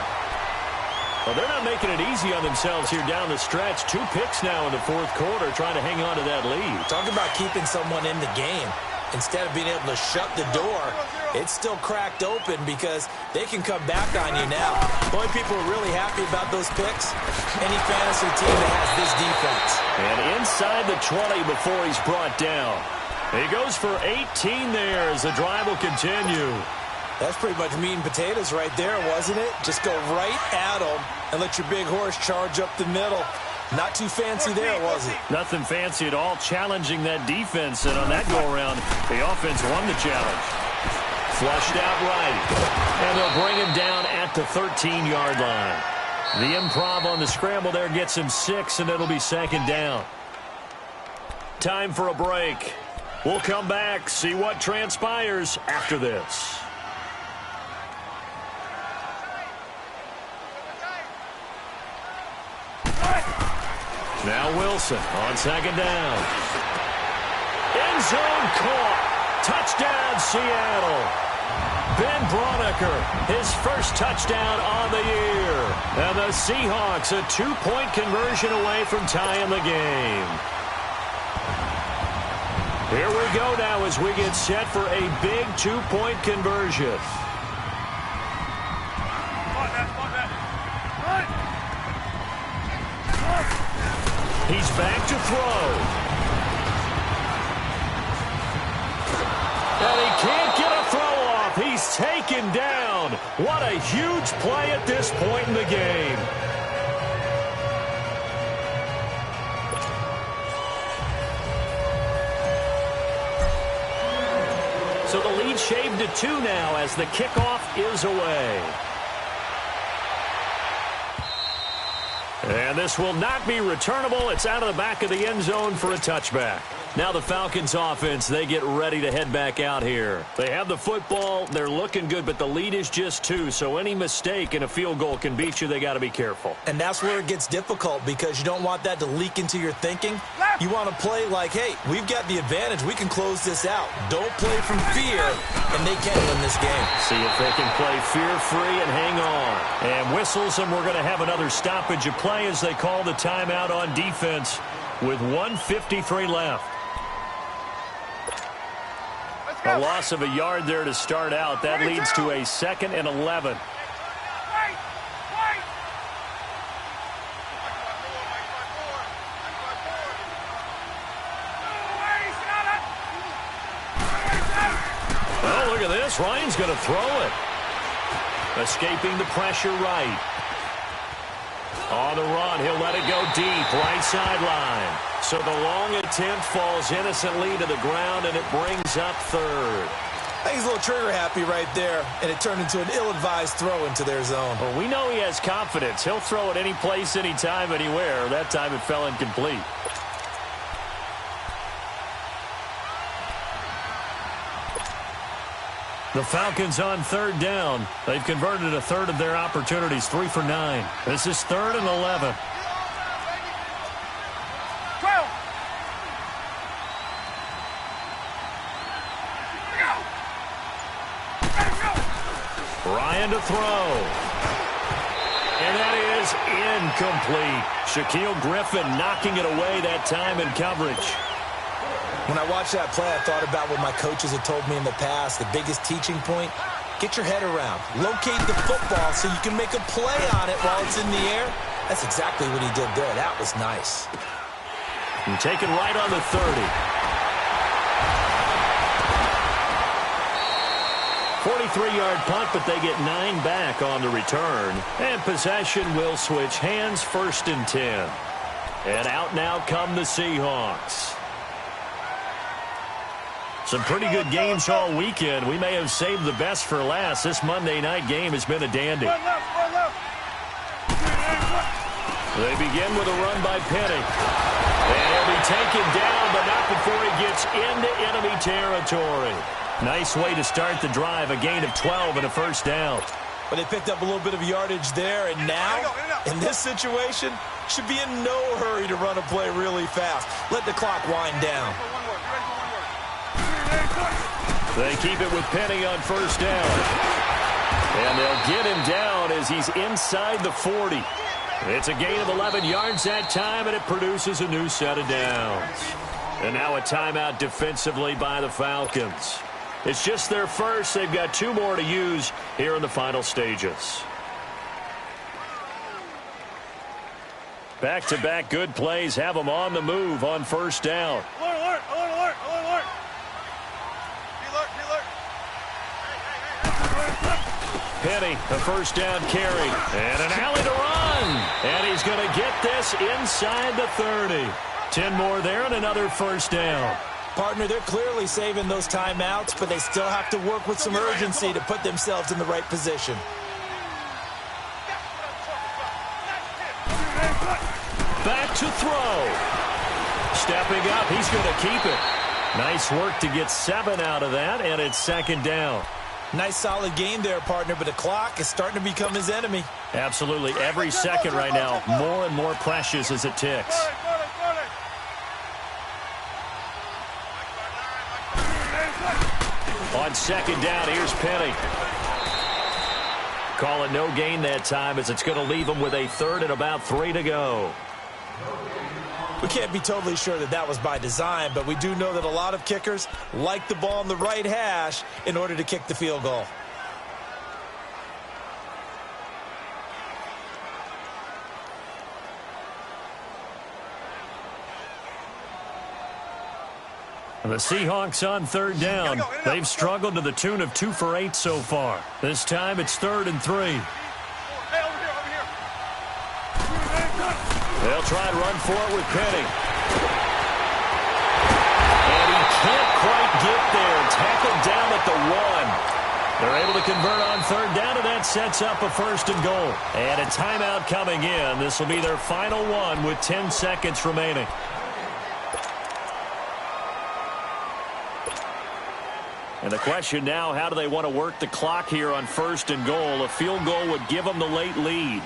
Well, they're not making it easy on themselves here down the stretch. 2 picks now in the 4th quarter trying to hang on to that lead. Talk about keeping someone in the game. Instead of being able to shut the door, it's still cracked open because they can come back on you now. The only people who are really happy about those picks, any fantasy team that has this defense. And inside the 20 before he's brought down. He goes for 18 there as the drive will continue. That's pretty much meat and potatoes right there, wasn't it? Just go right at them and let your big horse charge up the middle. Not too fancy there, was it? Nothing fancy at all, challenging that defense. And on that go-around, the offense won the challenge. Flushed out right. And they'll bring him down at the 13-yard line. The improv on the scramble there gets him 6, and it'll be 2nd down. Time for a break. We'll come back, see what transpires after this. Now Wilson on 2nd down. End zone caught. Touchdown, Seattle. Ben Braunecker, his first touchdown on the year. And the Seahawks a 2-point conversion away from tying the game. Here we go now as we get set for a big 2-point conversion. He's back to throw. And he can't get a throw off. He's taken down. What a huge play at this point in the game. So the lead shaved to 2 now as the kickoff is away. And this will not be returnable. It's out of the back of the end zone for a touchback. Now the Falcons offense, they get ready to head back out here. They have the football. They're looking good, but the lead is just 2. So any mistake in a field goal can beat you. They got to be careful. And that's where it gets difficult because you don't want that to leak into your thinking. You want to play like, hey, we've got the advantage. We can close this out. Don't play from fear, and they can win this game. See if they can play fear-free and hang on. And whistles, and we're going to have another stoppage of play as they call the timeout on defense with 1:53 left. A loss of a yard there to start out. That leads to a 2nd and 11. Well, look at this. Ryan's going to throw it. Escaping the pressure right. On the run, he'll let it go deep, right sideline. So the long attempt falls innocently to the ground, and it brings up 3rd. I think he's a little trigger happy right there, and it turned into an ill-advised throw into their zone. Well, we know he has confidence. He'll throw it any place, anytime, anywhere. That time it fell incomplete. The Falcons on third down. They've converted a third of their opportunities, 3 for 9. This is 3rd and 11. Ryan to throw. And that is incomplete. Shaquille Griffin knocking it away that time in coverage. When I watched that play, I thought about what my coaches had told me in the past. The biggest teaching point, get your head around. Locate the football so you can make a play on it while it's in the air. That's exactly what he did there. That was nice. And taken right on the 30. 43-yard punt, but they get 9 back on the return. And possession will switch hands, 1st and 10. And out now come the Seahawks. Some pretty good games all weekend. We may have saved the best for last. This Monday night game has been a dandy. They begin with a run by Penny. And he'll be taken down, but not before he gets into enemy territory. Nice way to start the drive, a gain of 12 and a 1st down. But they picked up a little bit of yardage there, and now, in this situation, should be in no hurry to run a play really fast. Let the clock wind down. They keep it with Penny on 1st down. And they'll get him down as he's inside the 40. It's a gain of 11 yards that time, and it produces a new set of downs. And now a timeout defensively by the Falcons. It's just their first. They've got 2 more to use here in the final stages. Back-to-back good plays have them on the move on 1st down. Alert, alert, alert, alert, alert. Penny, a 1st down carry. And an alley to run. And he's going to get this inside the 30. 10 more there and another 1st down. Partner, they're clearly saving those timeouts, but they still have to work with some urgency to put themselves in the right position. Back to throw. Stepping up, he's going to keep it. Nice work to get 7 out of that, and it's 2nd down. Nice solid game there, partner, but the clock is starting to become his enemy. Absolutely. Every second right now, more and more precious as it ticks. On 2nd down, here's Penny. Call it no gain that time as it's going to leave him with a 3rd and about 3 to go. We can't be totally sure that that was by design, but we do know that a lot of kickers like the ball in the right hash in order to kick the field goal. The Seahawks on 3rd down. They've struggled to the tune of 2 for 8 so far. This time it's 3rd and 3. They'll try and run for it with Penny. And he can't quite get there. Tackled down at the 1. They're able to convert on 3rd down, and that sets up a 1st and goal. And a timeout coming in. This will be their final one with 10 seconds remaining. And the question now, how do they want to work the clock here on 1st and goal? A field goal would give them the late lead.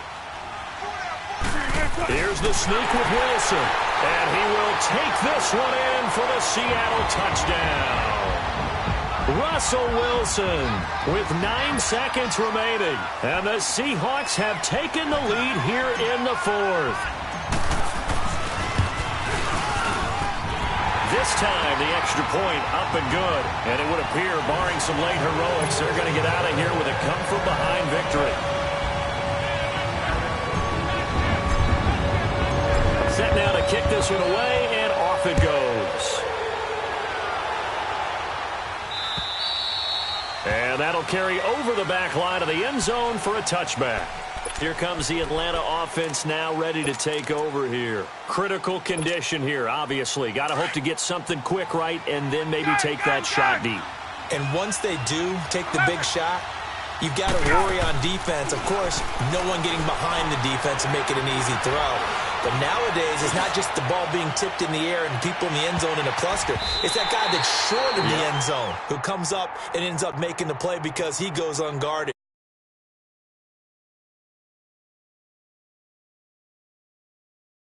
Here's the sneak with Wilson. And he will take this one in for the Seattle touchdown. Russell Wilson with 9 seconds remaining. And the Seahawks have taken the lead here in the 4th. This time, the extra point up and good. And it would appear, barring some late heroics, they're going to get out of here with a come-from-behind victory. Set now to kick this one away, and off it goes. And that'll carry over the back line of the end zone for a touchback. Here comes the Atlanta offense now ready to take over here. Critical condition here, obviously. Got to hope to get something quick right and then maybe take that shot deep. And once they do take the big shot, you've got to worry on defense. Of course, no one getting behind the defense and make it an easy throw. But nowadays, it's not just the ball being tipped in the air and people in the end zone in a cluster. It's that guy that's short in the end zone who comes up and ends up making the play because he goes unguarded.